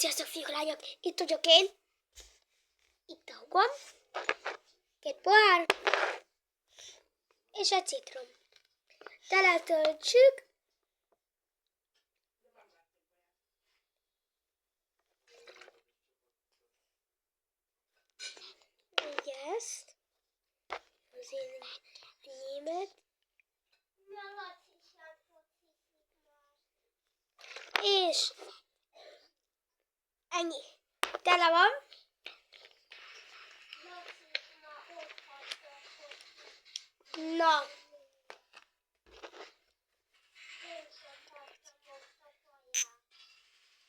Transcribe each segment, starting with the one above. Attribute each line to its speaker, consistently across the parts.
Speaker 1: Sziasztok, fiúk, lányok! Itt vagyok én. Itt a húgom. 2 pohár. És egy citrom. Teletöltsük. Így ezt. Az én enyémet. És ennyi. Tele van. Na.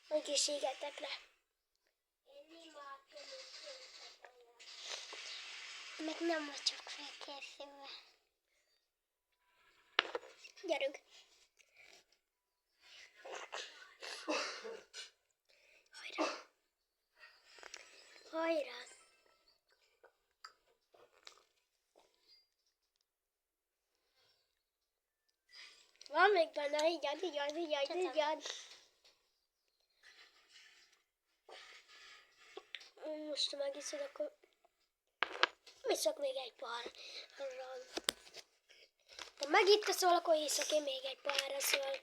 Speaker 1: Egészségetekre.
Speaker 2: Meg nem vagyok felkészülve.
Speaker 1: Gyerünk. Hajrá. Hajrá. Van még benne, így. Most ha megiszod, akkor iszok még egy pohárral. Ha megitszol, akkor iszok én még egy pohárra, szóval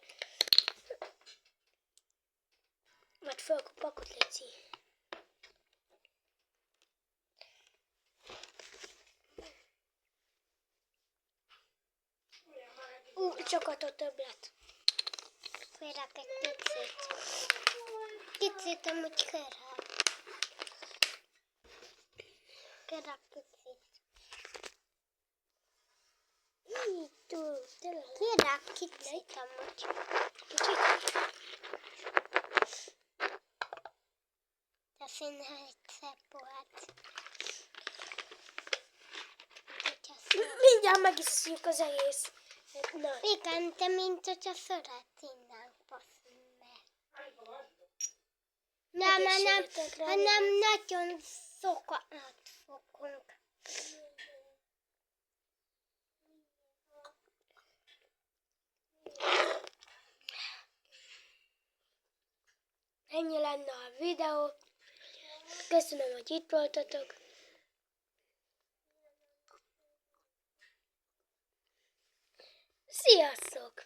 Speaker 1: majd fölkupakot léci. Sokat a többlet.
Speaker 2: Kérek egy picit. Picit amúgy kérek. Kérek picit.
Speaker 1: Így túl, tényleg.
Speaker 2: Kérek kicsit amúgy.
Speaker 1: Kicsit.
Speaker 2: De színe egyszer pohát.
Speaker 1: Mindjárt megiszjuk az egész. Na.
Speaker 2: Igen, de mint hogyha szeretnénk passzul meg. Nem nagyon sokat fogunk.
Speaker 1: Ennyi lenne a videó. Köszönöm, hogy itt voltatok. Sziasztok!